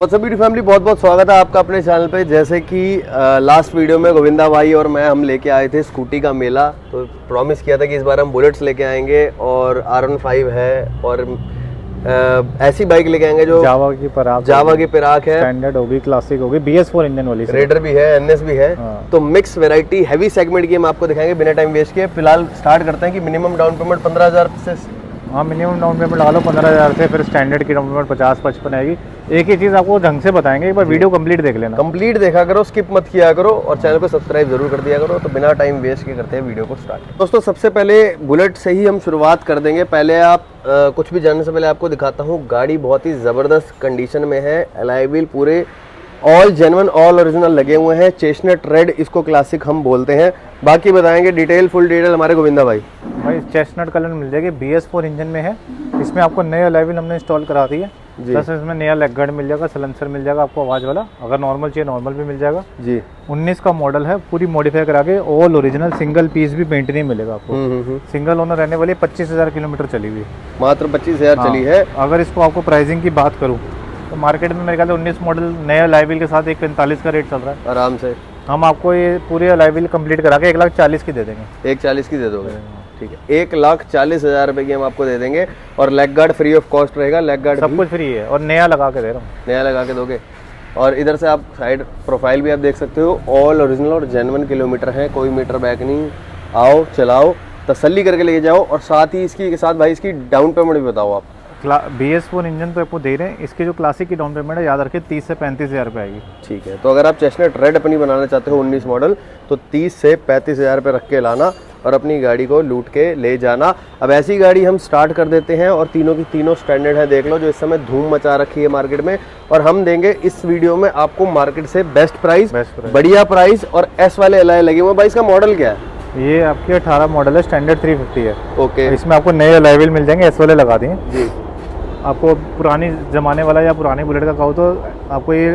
तो सभी फैमिली बहुत बहुत स्वागत है आपका अपने चैनल पे। जैसे कि लास्ट वीडियो में गोविंदा भाई और मैं हम लेके आए थे स्कूटी का मेला। तो प्रॉमिस किया था कि इस बार हम बुलेट्स लेके आएंगे और R15 है और ऐसी बाइक लेके आएंगे जो जावा की पराग है, स्टैंडर्ड होगी, क्लासिक होगी, BS4 इंजन वाली, रेडर भी है, NS भी है। तो मिक्स वैरायटी हैवी सेगमेंट की हम आपको दिखाएंगे बिना टाइम वेस्ट किए। फिलहाल स्टार्ट करते हैं कि मिनिमम डाउन पेमेंट 15,000 से, हाँ मिनिमम डाउन पेमेंट लगा लो 15,000 से, फिर स्टैंडर्ड की डाउन पेमेंट 50-55 आएगी। एक ही चीज़ आपको ढंग से बताएंगे, एक बार वीडियो कंप्लीट देख लेना, कंप्लीट देखा करो, स्किप मत किया करो और चैनल को सब्सक्राइब जरूर कर दिया करो। तो बिना टाइम वेस्ट के करते हैं वीडियो को स्टार्ट। दोस्तों सबसे पहले बुलेट से ही हम शुरुआत कर देंगे। पहले आप कुछ भी जानने से पहले आपको दिखाता हूँ, गाड़ी बहुत ही ज़बरदस्त कंडीशन में है। एलॉय व्हील पूरे ऑल जेन्युइन ऑल ओरिजिनल लगे हुए हैं। चेस्टनट रेड इसको क्लासिक हम बोलते हैं। बाकी बताएंगे डिटेल, फुल डिटेल हमारे गोविंदा भाई। चेस्टनट कलर मिल जाएगी, BS4 इंजन में है। इसमें आपको नए एलॉय व्हील हमने इंस्टॉल करा दी है, प्लस इसमें नया लेग गार्ड मिल जाएगा, सलेंसर मिल जाएगा आपको आवाज़ वाला। अगर नॉर्मल चाहिए नॉर्मल भी मिल जाएगा जी। 19 का मॉडल है, पूरी मॉडिफाई करा के ऑल ओरिजिनल, सिंगल पीस भी पेंट नहीं मिलेगा आपको। सिंगल ओनर रहने वाली, 25,000 किलोमीटर चली हुई, मात्र 25,000 चली है। अगर इसको आपको प्राइसिंग की बात करूँ तो मार्केट में मेरे ख्याल से 19 मॉडल नया एलॉय व्हील के साथ 145 का रेट चल रहा है आराम से। हम आपको ये पूरी एलॉय व्हील कंप्लीट करा के 1,40,000 की दे देंगे। 1,40,000 की दे दोगे? ठीक है, 1,40,000 रुपए की हम आपको दे देंगे और leg guard free of cost रहेगा। लेग गार्ड सब कुछ फ्री है और नया लगा के दे रहा हूँ। नया लगा के दोगे। और इधर से आप साइड प्रोफाइल भी आप देख सकते हो, ऑल ओरिजिनल और जेन्युइन किलोमीटर है, कोई मीटर बैक नहीं। आओ चलाओ, तसल्ली करके लेके जाओ। और साथ ही इसकी साथ भाई इसकी डाउन पेमेंट भी बताओ आप। BS4 इंजन तो आपको दे रहे हैं, इसकी जो क्लासिक की डाउन पेमेंट है याद रखिए 30 से 35,000 रुपये आएगी। ठीक है, तो अगर आप चेस्टनट रेड अपनी बनाना चाहते हो 19 मॉडल, तो 30 से 35,000 रुपये रख के लाना और अपनी गाड़ी को लूट के ले जाना। अब ऐसी गाड़ी हम स्टार्ट कर देते हैं और तीनों की तीनों स्टैंडर्ड है, देख लो, जो इस समय धूम मचा रखी है मार्केट में। और हम देंगे इस वीडियो में आपको मार्केट से बेस्ट प्राइस, बढ़िया प्राइस और एस वाले एलॉय लगे हुए। भाई इसका मॉडल क्या है? ये आपकी 18 मॉडल है, स्टैंडर्ड 350 है। ओके, इसमें आपको नए एलॉय व्हील मिल जाएंगे, एस वाले लगा देंगे जी। आपको पुरानी ज़माने वाला या पुरानी बुलेट का कहो तो आपको ये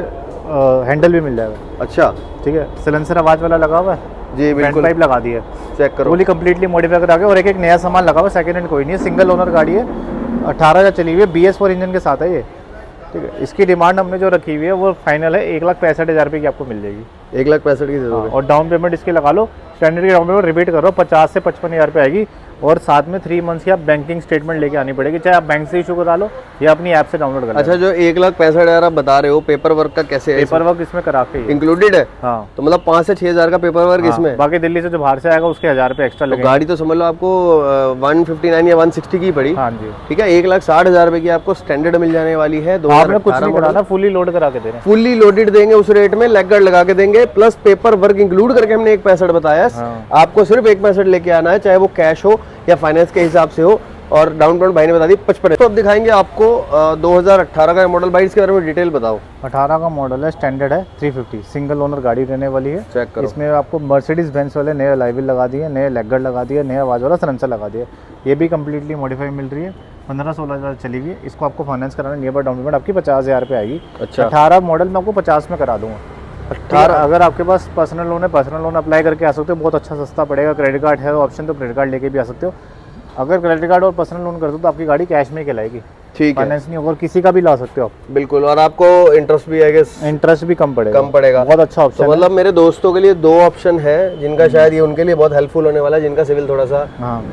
हैंडल भी मिल जाएगा। अच्छा, ठीक है। सिलेंसर आवाज़ वाला लगा हुआ है जी, बिल्कुल। पाइप लगा दी है, चेक करो, फुली कंप्लीटली मॉडिफाई करा के। और एक नया सामान लगा हुआ, सेकंड हैंड कोई नहीं है, सिंगल ओनर गाड़ी है, 18,000 चली हुई है, BS4 इंजन के साथ है ये। ठीक है, इसकी डिमांड हमने जो रखी हुई है वो फाइनल है 1,65,000 रुपये की आपको मिल जाएगी। 1,65,000 की दे दोगे? और डाउन पेमेंट इसके लगा लो, स्टैंडर्ड की डाउन पेमेंट रिपीट करो 50 से 55,000 रुपये आएगी। और साथ में 3 मंथ्स की आप बैंकिंग स्टेटमेंट लेके आनी पड़ेगी, चाहे आप बैंक से इशू करा लो या अपनी ऐप से डाउनलोड कर लो। अच्छा, जो 1,65,000 आप बता रहे हो, पेपर वर्क का कैसे है? पेपर वर्क इसमें करा के इंक्लूडेड है? हाँ, तो मतलब 5 से 6,000 का पेपर वर्क इसमें। बाकी दिल्ली से जो बाहर से आएगा उसके 1,000 रुपये एक्स्ट्रा लगेगा। गाड़ी तो समझ लो आपको 159 या 160 की पड़ी। हाँ जी, ठीक है। 1,60,000 रुपए की आपको स्टैंडर्ड मिल जाने वाली है। आपने कुछ नहीं कराना, फुली लोड करा के दे रहे हैं, फुली लोडेड देंगे उस रेट में, लेग गार्ड लगा के देंगे, प्लस पेपर वर्क इंक्लूड करके हमने 1,65,000 बताया। आपको सिर्फ 1,65,000 लेके आना है, चाहे वो कैश हो या फाइनेंस के हिसाब से हो। और डाउन पेमेंट भाई ने बता दी 55। तो अब दिखाएंगे आपको 2018 का मॉडल। भाई इसके बारे में डिटेल बताओ। 18 का मॉडल है, स्टैंडर्ड है, 350, सिंगल ओनर गाड़ी रहने वाली है। चेक करो, इसमें आपको मर्सिडीज बेंज वाले नए एलॉय व्हील लगा दिए, नए लेग गार्ड लगा दिए, नया आवाज़ वाला सलेंसर लगा दिया। ये भी कम्प्लीटली मॉडिफाई मिल रही है, 15-16,000 चली हुई है। इसको आपको फाइनेंस कराना, नियर डाउन पेमेंट आपकी 50,000 रुपये आएगी। अच्छा, 18 मॉडल में आपको 50 में करा दूंगा। 18 अगर आपके पास पर्सनल लोन है, पर्सनल लोन अप्लाई करके आ सकते हो, बहुत अच्छा सस्ता पड़ेगा। क्रेडिट कार्ड है ऑप्शन, तो क्रेडिट कार्ड लेके भी आ सकते हो। अगर क्रेडिट कार्ड और पर्सनल लोन कर दो तो आपकी गाड़ी कैश में कहलाएगी, ठीक है, फाइनेंस नहीं होगा। और किसी का भी ला सकते हो आप, बिल्कुल। और आपको इंटरेस्ट भी आएगा, इंटरेस्ट भी कम पड़ेगा, बहुत अच्छा ऑप्शन। तो मतलब मेरे दोस्तों के लिए 2 ऑप्शन है जिनका शायद ये उनके लिए बहुत हेल्पफुल होने वाला है, जिनका सिविल थोड़ा सा।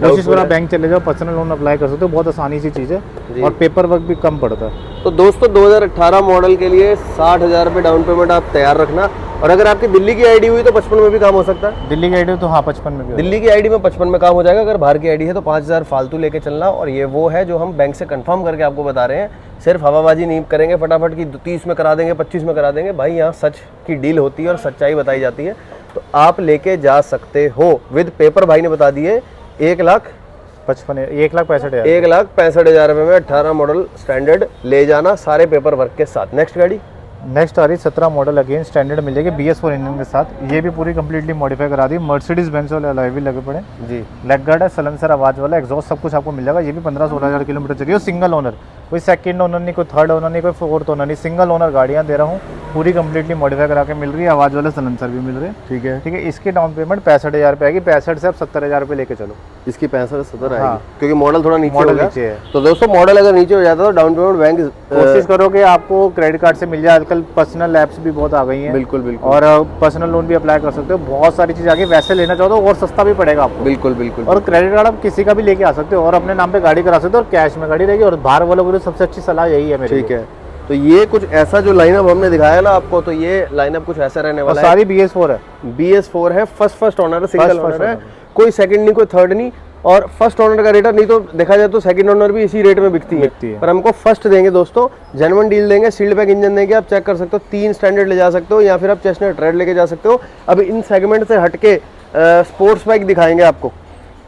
कोशिश करो बैंक चले जाओ, पर्सनल लोन अप्लाई कर सकते हो, बहुत आसानी सी चीज़ है और पेपर वर्क भी कम पड़ता है। तो दोस्तों 2018 मॉडल के लिए 60,000 रुपये डाउन पेमेंट आप तैयार रखना। और अगर आपकी दिल्ली की आईडी हुई तो 55 में भी काम हो सकता है। दिल्ली की आईडी तो हाँ 55 में भी, दिल्ली की आईडी में 55 में काम हो जाएगा। अगर बाहर की आईडी है तो 5,000 फालतू लेके चलना। और ये वो है जो हम बैंक से कंफर्म करके आपको बता रहे हैं, सिर्फ हवाबाजी नहीं करेंगे फटाफट की 30 में करा देंगे, 25 में करा देंगे। भाई यहाँ सच की डील होती है और सच्चाई बताई जाती है, तो आप लेके जा सकते हो विद पेपर। भाई ने बता दिए 1,65,000 रुपये में 18 मॉडल स्टैंडर्ड ले जाना, सारे पेपर वर्क के साथ। नेक्स्ट गाड़ी, नेक्स्ट आ रही 17 मॉडल, अगेन स्टैंडर्ड मिल जाएगी, BS4 इंजन के साथ। ये भी पूरी कंप्लीटली मॉडिफाई करा दी, मर्सिडीज बेंज वाले एलॉय व्हील लगे पड़े जी, लेग गार्ड है, सलेंसर आवाज़ वाला, एग्जॉस्ट सब कुछ आपको मिल जाएगा। ये भी 15-16,000 किलोमीटर चलिए। सिंगल ओनर, कोई सेकंड ओनर नहीं, कोई थर्ड ओनर नहीं, कोई फोर्थ ओनर नहीं, सिंगल ओनर गाड़ियाँ दे रहा हूँ। पूरी कंप्लीटली मॉडिफाई करा के मिल रही है, आवाज़ वाले सलेंसर भी मिल रहे हैं। ठीक है। ठीक है, इसकी डाउन पेमेंट 65,000 रुपये आएगी। 65 से आप 70,000 रुपये लेके चलो। इसकी 65-70 आएगी, हाँ। क्योंकि मॉडल थोड़ा नीचे मॉडल हो गया। नीचे है। तो दोस्तों मॉडल अगर नीचे हो जाता है तो डाउन पेमेंट बैंक कोशिश करो कि आपको क्रेडिट कार्ड से मिल जाए। आजकल पर्सनल ऐप्स भी बहुत आ गई हैं। बिल्कुल बिल्कुल। और पर्सनल लोन भी अप्लाई कर सकते हो, बहुत सारी चीज़ आगे। वैसे लेना चाहो तो और सस्ता भी पड़ेगा आपको। बिल्कुल बिल्कुल। और क्रेडिट कार्ड आप किसी का भी लेके आ सकते हो और अपने नाम पे गाड़ी करा सकते हो और कैश में गाड़ी रहेगी। और बाहर वालों को सबसे अच्छी सलाह यही है मेरी। ठीक है, तो ये कुछ ऐसा जो लाइनअप हमने दिखाया ना आपको, तो ये लाइनअप कुछ ऐसा रहने और वाला सारी BS4 है। BS4 है, फर्स्ट ओनर है, सिंगल First ओनर है, owner। कोई सेकंड नहीं कोई थर्ड नहीं। और फर्स्ट ओनर का रेट है, नहीं तो देखा जाए तो सेकंड ओनर भी इसी रेट में बिकती है, पर हमको फर्स्ट देंगे दोस्तों, जेन्युइन डील देंगे। सील्ड बैक इंजन देंगे, आप चेक कर सकते हो। 3 स्टैंडर्ड ले जा सकते हो या फिर आप चेस्टनट रेड लेके जा सकते हो। अब इन सेगमेंट से हटके स्पोर्ट्स बाइक दिखाएंगे आपको।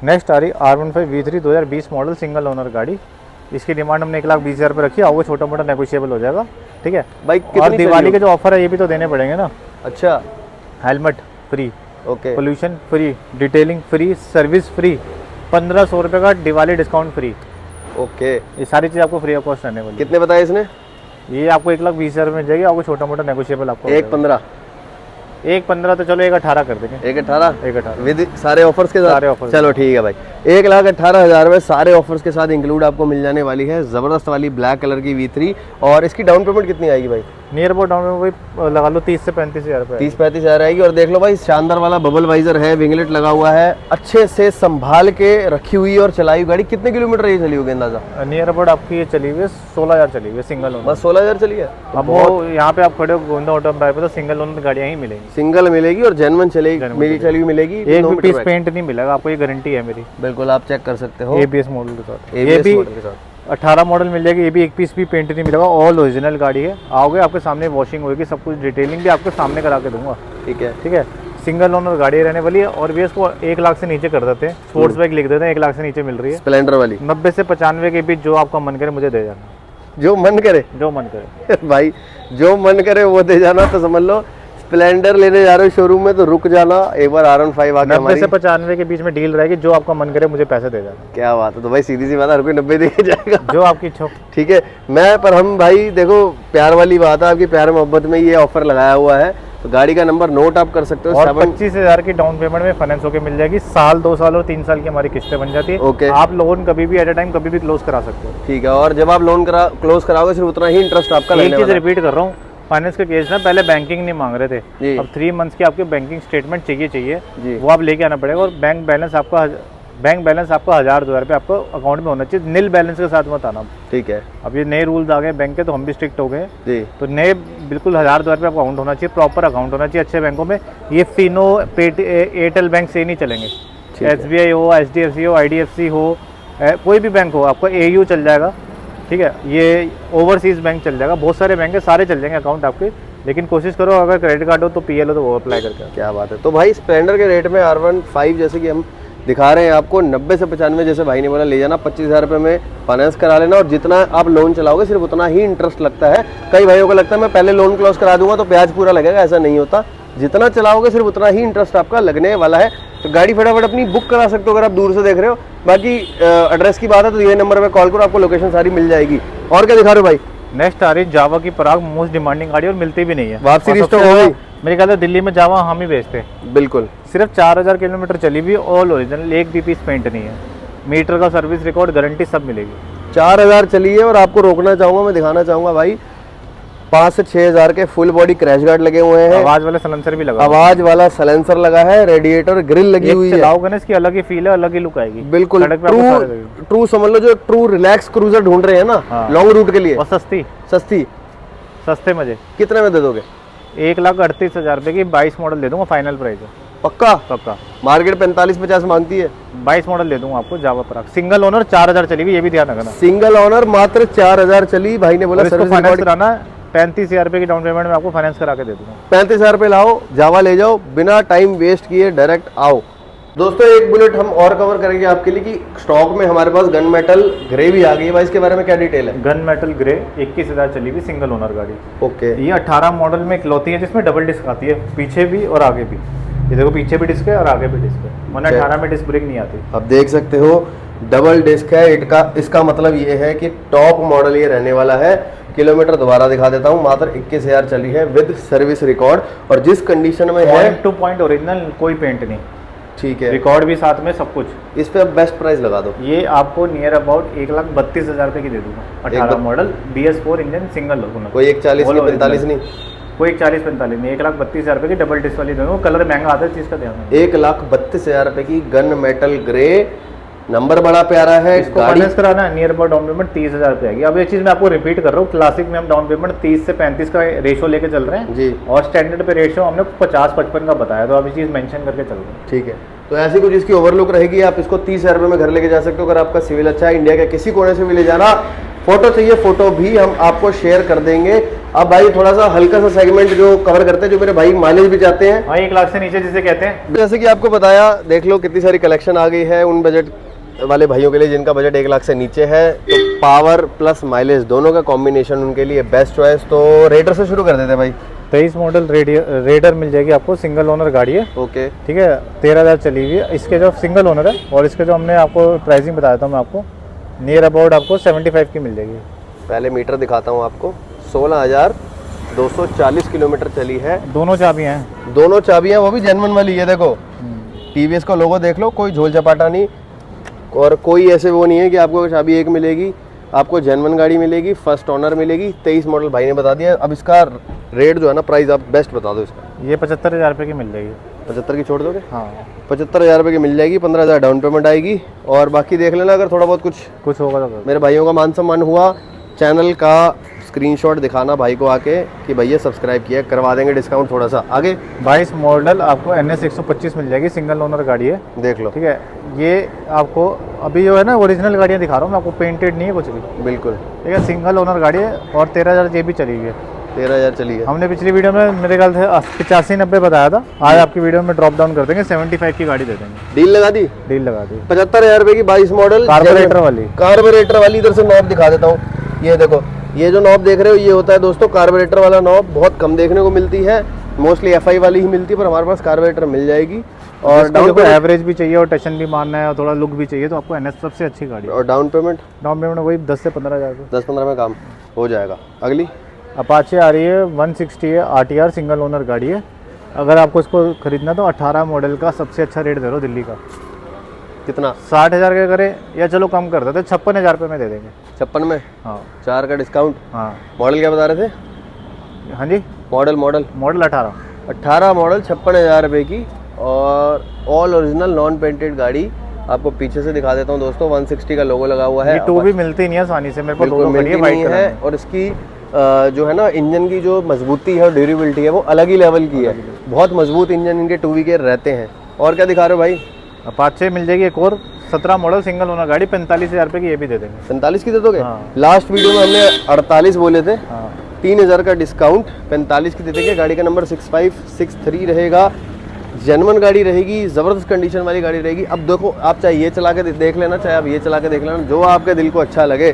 नेक्स्ट आ रही R15 V3 2020 model, single owner गाड़ी। इसकी डिमांड हमने 1,20,000 रुपये रखी है। आओगे छोटा मोटा नेगोशिएबल हो जाएगा। ठीक है, बाइक और दिवाली के जो ऑफर है ये भी तो देने पड़ेंगे ना। अच्छा, helmet free, okay, pollution free, detailing free, service free, 1,500 रुपये का दिवाली डिस्काउंट फ्री। ओके, ये सारी चीज़ आपको फ्री ऑफ कॉस्ट रहने वाली है। कितने बताया इसने? ये आपको 1,20,000 रुपये मिल जाएगी। आपको छोटा मोटा नेगोशिएबल आपको 1,15, 1,15 तो चलो 1,18 कर देंगे। 1,18 1,18 विद सारे ऑफर्स के साथ। सारे ऑफर्स। चलो ठीक है भाई, 1,18,000 में सारे ऑफर्स के साथ इंक्लूड आपको मिल जाने वाली है जबरदस्त वाली ब्लैक कलर की V3। और इसकी डाउन पेमेंट कितनी आएगी भाई? नियर अबाउट डाउन में वही लगा लो 30 से 35,000 रुपये। 30-35 आएगी। और देख लो भाई, शानदार वाला बबल वाइजर है, विंगलेट लगा हुआ है, अच्छे से संभाल के रखी हुई और चलाई हुई गाड़ी। कितने किलोमीटर ये चली होगी अंदाजा? नियर अबाउट आपकी ये चली हुई है 16,000 चली हुई है सिंगल ओनर। बस 16,000 चली है। अब वो यहाँ पे आप खड़े हो गोविंदा ऑटो ड्राइव पे तो सिंगल ओनर गाड़ियाँ ही मिलेंगी। सिंगल मिलेगी और जेन्युइन चलेगी, मेरी चली हुई मिलेगी। एक भी पीस पेंट नहीं मिलेगा आपको, ये गारंटी है मेरी। बिल्कुल, आप चेक कर सकते हो। ABS मॉडल के साथ। ये ABS भी मॉडल के साथ 18 मॉडल मिल जाएगी। ये भी एक पीस भी पेंट नहीं मिलेगा, ऑल ओरिजिनल गाड़ी है। आओगे आपके सामने वॉशिंग होगी, सब कुछ डिटेलिंग भी आपके सामने करा के दूंगा। ठीक है, ठीक है, सिंगल ओनर गाड़ी रहने वाली है। और भी इसको 1 लाख से नीचे कर देते हैं, स्पोर्ट्स बाइक लिख देते हैं, 1 लाख से नीचे मिल रही है। स्प्लेंडर वाली 90 से 95 के बीच जो आपका मन करे मुझे दे जाना। जो मन करे, जो मन करे भाई जो मन करे वो दे जाना। तो समझ लो स्प्लेंडर लेने जा रहे हो शोरूम में तो रुक जाना, एक बार R15 आके 90 से 95 के बीच में डील रहेगी। जो आपका मन करे मुझे पैसे दे जाना। क्या बात है। तो भाई सीधी सी बात है, हर कोई 90 दे के जाएगा, जो आपकी इच्छा हो। ठीक है। मैं पर हम भाई देखो, प्यार वाली बात है, आपकी प्यार मोहब्बत में ये ऑफर लगाया हुआ है। तो गाड़ी का नंबर नोट आप कर सकते हो। और 25,000 की डाउन पेमेंट में फाइनेंस होकर मिल जाएगी। साल, 2 साल और 3 साल की हमारी किस्तें बन जाती है। ओके, आप लोन कभी भी एट अ टाइम कभी भी क्लोज करा सकते हो। ठीक है। और जब आप लोन क्लोज कराओगे सिर्फ उतना ही इंटरेस्ट आपका लगने एक चीज वाला है। रिपीट कर रहा हूँ, फाइनेंस के केस में पहले बैंकिंग नहीं मांग रहे जी। थे, अब 3 मंथ्स की आपके बैंकिंग स्टेटमेंट चाहिए जी। वो आप लेके आना पड़ेगा। और बैंक बैलेंस आपका 1,000-2,000 रुपये आपको अकाउंट में होना चाहिए। नील बैलेंस के साथ मत आना। ठीक है, अब ये नए रूल्स आ गए बैंक के, तो हम भी स्ट्रिक्ट हो गए। जी। तो नए बिल्कुल 1,000-2,000 रुपये अकाउंट होना चाहिए, प्रॉपर अकाउंट होना चाहिए अच्छे बैंकों में। ये फिनो, एयरटेल बैंक से नहीं चलेंगे। SBI हो, HDFC हो, IDFC हो, कोई भी बैंक हो, आपका AU चल जाएगा। ठीक है, ये ओवरसीज बैंक चल जाएगा। बहुत सारे बैंक है, सारे चल जाएंगे अकाउंट आपके। लेकिन कोशिश करो अगर क्रेडिट कार्ड हो तो PL हो तो वो अप्लाई करके। क्या बात है। तो भाई स्प्लेंडर के रेट में R15 जैसे कि हम दिखा रहे हैं आपको, 90 से 95 जैसे भाई ने बोला ले जाना, 25,000 रुपये में फाइनेंस करा लेना। और जितना आप लोन चलाओगे सिर्फ उतना ही इंटरेस्ट लगता है। कई भाइयों को लगता है मैं पहले लोन क्लोज करा दूंगा तो ब्याज पूरा लगेगा, ऐसा नहीं होता। जितना चलाओगे सिर्फ उतना ही इंटरेस्ट आपका लगने वाला है। तो गाड़ी फटाफट अपनी बुक करा सकते हो अगर आप दूर से देख रहे हो। बाकी एड्रेस की बात है तो ये नंबर पे कॉल करो, आपको लोकेशन सारी मिल जाएगी। और क्या दिखा रहे हो भाई? नेक्स्ट आ रही जावा की पराग, मोस्ट डिमांडिंग गाड़ी और मिलती भी नहीं है। वापसी और रिस्टॉक सबसे हो गई। ज्यादा मेरे ख्याल से दिल्ली में जावा हम ही बेचते हैं। बिल्कुल, सिर्फ 4,000 किलोमीटर चली हुई, ऑल ओरिजिनल, एक भी पीस पेंट नहीं है। मीटर का सर्विस रिकॉर्ड, गारंटी सब मिलेगी। 4,000 चली है। और आपको रोकना चाहूँगा, मैं दिखाना चाहूँगा भाई, 5 से 6,000 के फुल बॉडी क्रैश गार्ड लगे हुए हैं। आवाज वाला सलेंसर भी लगा, आवाज वाला सलेंसर लगा है, रेडिएटर ग्रिल लगी हुई है। चलाओगे ना इसकी अलग ही फील है, अलग ही लुक आएगी। बिल्कुल सड़क पे आपको सारे लगेंगे। ट्रू समझ लो, जो ट्रू रिलैक्स क्रूजर ढूंढ रहे हैं ना लॉन्ग रूट के लिए, और सस्ती, सस्ती, सस्ते मजे। कितने में दे दोगे? 1,38,000 रुपये की 22 मॉडल दे दूंगा, फाइनल प्राइस है। पक्का? पक्का। मार्केट 45-50 मांगती है। 22 मॉडल दे दूंगा आपको, जावा पराग, सिंगल ओनर, 4,000 चली हुई, ये भी ध्यान रखना। सिंगल ओनर मात्र 4,000 चली। भाई ने बोला सर्विस फाइनेंस कराना 35,000 रुपये की डाउन पेमेंट में आपको फाइनेंस करा के दे दूंगा। 35,000 रुपये लाओ, जावा ले जाओ, बिना टाइम वेस्ट किए डायरेक्ट आओ। दोस्तों एक बुलेट हम और कवर करेंगे आपके लिए कि स्टॉक में हमारे पास गन मेटल ग्रे भी आ गई है भाई, इसके बारे में क्या डिटेल है? गन मेटल ग्रे 21,000 चली हुई, सिंगल ओनर गाड़ी। ओके, ये 18 मॉडल में इकलौती है जिसमें डबल डिस्क आती है, पीछे भी और आगे भी। ये देखो पीछे भी डिस्क है और आगे भी डिस्क है, वरना 18 में डिस्क ब्रेक नहीं आती। अब देख सकते हो डबल डिस्क है। इसका मतलब ये है कि टॉप मॉडल ये रहने वाला है। किलोमीटर दोबारा दिखा देता हूँ, मात्र 21,000 चली है विद सर्विस रिकॉर्ड, और जिस कंडीशन में है पॉइंट टू पॉइंट ओरिजिनल, कोई पेंट नहीं, ठीक है, रिकॉर्ड भी साथ में सब कुछ। इस पे अब बेस्ट प्राइस लगा दो। ये आपको नियर अबाउट 1,32,000 रुपये की दे दूंगा। 18 मॉडल BS4 इंजन सिंगल लोगो, कोई 140 नहीं, 45 नहीं, कोई 140-45 नहीं, 1,32,000 रुपये की डबल डिस्क वाली दोनों। कलर महंगा आता है, चीज़ का ध्यान है। 1,32,000 रुपये की गन मेटल ग्रे, नंबर बड़ा प्यारा है। इसको फाइनेंस कराना है, नियर अबाउट डाउन पेमेंट 30,000 रुपये आएगी। अब ये चीज़ मैं आपको रिपीट कर रहा हूँ, क्लासिक में हम डाउन पेमेंट 30 से 35 का रेशो लेके चल रहे हैं जी, और स्टैंडर्ड पे रेशो हमने 50-55 का बताया, तो अब ये चीज़ मेंशन करके चल रहे हैं। ठीक है, तो ऐसी कुछ इसकी ओवरलुक रहेगी। आप इसको 30,000 रुपये में घर लेके जा सकते हो। अगर आपका सिविल अच्छा है, इंडिया के किसी कोने से भी ले जाना, फोटो चाहिए, फोटो भी हम आपको शेयर कर देंगे। अब भाई थोड़ा सा हल्का सा सेगमेंट जो कवर करते हैं, जो मेरे भाई माइलेज भी चाहते हैं, हाँ 1 लाख से नीचे जिसे कहते हैं। जैसे कि आपको बताया, देख लो कितनी सारी कलेक्शन आ गई है उन बजट वाले भाइयों के लिए जिनका बजट 1 लाख से नीचे है। तो पावर प्लस माइलेज दोनों का कॉम्बिनेशन उनके लिए बेस्ट चॉइस। तो रेडर से शुरू कर देते हैं भाई। 23 मॉडल रेडर मिल जाएगी आपको, सिंगल ओनर गाड़ी है, ओके, ठीक है, 13,000 चली हुई है। इसके जो सिंगल ओनर है और इसके जो हमने आपको प्राइसिंग बताया था मैं आपको, नियर अबाउट आपको 75 की मिल जाएगी। पहले मीटर दिखाता हूँ आपको, 16,240 किलोमीटर चली है। दोनों चाबियाँ हैं, दोनों चाबियाँ वो भी जेन्युइन वाली है। देखो TVS का लोगो देख लो, कोई झोल झपाटा नहीं, और कोई ऐसे वो नहीं है कि आपको चाबी एक मिलेगी। आपको जेन्युइन गाड़ी मिलेगी, फर्स्ट ओनर मिलेगी। 23 मॉडल भाई ने बता दिया। अब इसका रेट जो है ना, प्राइस आप बेस्ट बता दो इसका। ये 75,000 रुपये की मिल जाएगी। 75 की छोड़ दोगे? हाँ 75,000 रुपये की मिल जाएगी। 15,000 डाउन पेमेंट आएगी, और बाकी देख लेना अगर थोड़ा बहुत कुछ होगा तो। मेरे भाइयों का मान सम्मान हुआ, चैनल का स्क्रीनशॉट दिखाना भाई को आके कि भैया सब्सक्राइब किया, करवा देंगे डिस्काउंट थोड़ा सा आगे। 22 मॉडल आपको NS 125 मिल जाएगी, सिंगल ओनर गाड़ी है, देख लो, ठीक है। ये आपको अभी जो है ना ओरिजिनल गाड़ियाँ दिखा रहा हूँ मैं आपको, पेंटेड नहीं है कुछ भी, बिल्कुल, ठीक है। सिंगल ओनर गाड़ी है और 13,000 ये भी चली हुई है। 13,000 चली है। हमने पिछली वीडियो में मेरे ख्याल से 85-90 बताया था, आज आपकी वीडियो में ड्रॉप डाउन कर देंगे, 75 की गाड़ी दे देंगे। डील लगा दी, डील लगा दी। 75,000 रुपये की 22 मॉडल कार्बोरेटर वाली। कार्बोरेटर वाली इधर से नॉब दिखा देता हूँ। ये देखो, ये जो नॉब देख रहे हो, ये होता है दोस्तों कार्बोरेटर वाला नॉब। बहुत कम देखने को मिलती है, मोस्टली FI वाली ही मिलती है, पर हमारे पास कार्बोरेटर मिल जाएगी। और डाउन पेमेंट एवरेज भी चाहिए और टशन भी मारना है और थोड़ा लुक भी चाहिए, तो आपको NS सबसे अच्छी गाड़ी है। और डाउन पेमेंट वही 10 से 15,000 रुपये, 10-15 में काम हो जाएगा। अगली अपाचे आ रही है, 160 है, RTR सिंगल ओनर गाड़ी है। अगर आपको इसको खरीदना तो 18 मॉडल का सबसे अच्छा रेट दे रहा हूँ दिल्ली का। कितना? 60,000 का करे या चलो कम कर देते, 56,000 रुपये में दे देंगे। 56 में? हाँ 4 का डिस्काउंट। हाँ मॉडल क्या बता रहे थे? हाँ जी, मॉडल मॉडल 18 मॉडल 56,000 रुपये की, और ऑल ओरिजिनल नॉन पेंटेड गाड़ी। आपको पीछे से दिखा देता हूँ दोस्तों, 160 का लोगो लगा हुआ है। ये 2 भी मिलती नहीं है आसानी से, मेरे पास बिल्कुल मिलती नहीं है। और इसकी जो है ना, इंजन की जो मजबूती है और ड्यूरेबिलिटी है वो अलग ही लेवल की है। बहुत मजबूत इंजन इनके 2V के रहते हैं। और क्या दिखा रहे हो भाई? अपाचे मिल जाएगी एक और, 17 मॉडल सिंगल ओनर गाड़ी, 45,000 रुपये की, ये भी दे देंगे। 45 की दे दोगे? हाँ। लास्ट वीडियो में हमने 48 बोले थे। हाँ 3,000 का डिस्काउंट, 45 की दे देंगे। गाड़ी का नंबर 6563 रहेगा। जेन्युइन गाड़ी रहेगी, ज़बरदस्त कंडीशन वाली गाड़ी रहेगी। अब देखो, आप चाहे ये चला के देख लेना, चाहे आप ये चला के देख लेना, जो आपके दिल को अच्छा लगे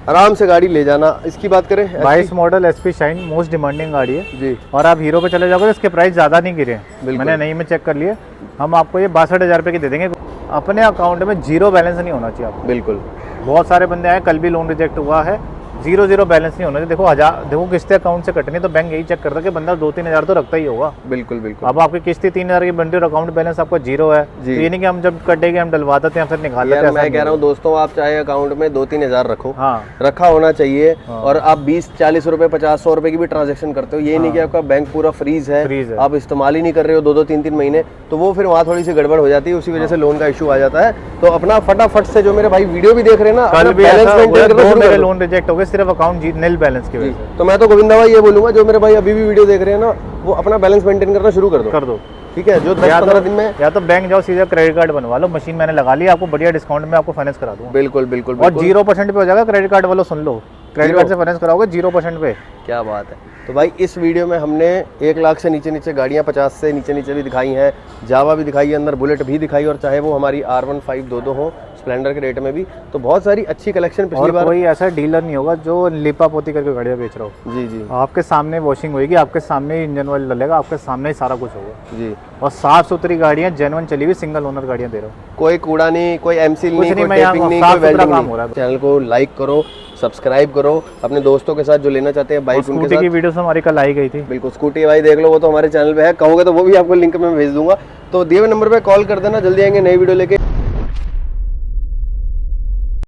आराम से गाड़ी ले जाना। इसकी बात करें, 22 model SP shine most demanding गाड़ी है जी। और आप हीरो पे चले जाओगे, इसके प्राइस ज़्यादा नहीं गिरे हैं, मैंने नहीं में चेक कर लिए। हम आपको ये 62,000 रुपये की दे देंगे। अपने अकाउंट में जीरो बैलेंस नहीं होना चाहिए आपको। बिल्कुल, बहुत सारे बंदे आए, कल भी लोन रिजेक्ट हुआ है, 0 बैलेंस नहीं होना चाहिए। देखो किस्तें अकाउंट से कटनी, तो बैंक यही चेक करता है कि बंदा 2-3 हज़ार तो रखता ही होगा। बिल्कुल बिल्कुल। अब आपकी किस्तें 3,000 की बन रही और अकाउंट बैलेंस आपका 0 है, तो ये नहीं कि हम जब कटेंगे हम डलवा देते हैं फिर निकाल लेते हैं। मैं कह रहा हूँ दोस्तों, आप चाहे अकाउंट में 2-3 हज़ार रखो, हाँ रखा होना चाहिए। और आप 20-40 रुपए 50-100 रुपए की भी ट्रांजेक्शन करते हो, ये नहीं कि आपका बैंक पूरा फ्रीज है, आप इस्तेमाल ही नहीं कर रहे हो 2-3 महीने, तो वो फिर वहाँ थोड़ी सी गड़बड़ हो जाती है, उसी वजह से लोन का इशू आ जाता है। तो अपना फटाफट से, जो मेरे भाई वीडियो भी देख रहे हैं ना, कल भी मेरे लोन रिजेक्ट हो गए सिर्फ अकाउंट नील बैलेंस की वजह से। तो मैं तो गोविंदा भाई ये बोलूंगा, जो मेरे भाई अभी भी वीडियो देख रहे हैं ना, वो अपना बैलेंस मेंटेन करना शुरू कर दो। ठीक है, जो 10-15 दिन में या तो बैंक जाओ, सीधा क्रेडिट कार्ड बनवा लो, मशीन मैंने लगा ली, आपको बढ़िया डिस्काउंट में आपको फाइनेंस करा दूंगा। बिल्कुल बिल्कुल, और 0% पे हो जाएगा क्रेडिट कार्ड वालों, सुन लो, क्रेडिट कार्ड से फाइनेंस कराओगे 0% पे। क्या बात है। तो भाई इस वीडियो में हमने 1 लाख से नीचे गाड़ियाँ, 50 से नीचे भी दिखाई हैं, जावा भी दिखाई है, अंदर बुलेट भी दिखाई, और चाहे वो हमारी R1522 हो, स्प्लेंडर के रेट में भी। तो बहुत सारी अच्छी कलेक्शन पिछली और बार। कोई ऐसा डीलर नहीं होगा जो लिपा पोती करके गाड़ियाँ बेच रहा हो। जी जी आपके सामने वॉशिंग होगी, आपके सामने ही इंजन ऑयल डलेगा, आपके सामने ही सारा कुछ होगा। जी। और साफ सुथरी गाड़ियाँ, जेन्युइन चली हुई सिंगल ओनर गाड़ियाँ दे रहा हूँ। कोई कूड़ा नहीं, कोई एमसील नहीं, कोई मैं यहाँ टेपिंग नहीं, साफ कोई सुथरा वेल्डिंग काम नहीं। हो रहा है। चैनल को लाइक करो, सब्सक्राइब करो, अपने दोस्तों के साथ जो लेना चाहते हैं बाइक उनके स्कूटी की साथ। वीडियोस हमारी कल आई गई थी। बिल्कुल, स्कूटी भाई देख लो, वो तो हमारे चैनल पे है, कहोगे तो वो भी आपको लिंक में भेज दूंगा। तो दिए हुए नंबर पे कॉल कर देना, जल्दी आएंगे नई वीडियो लेके।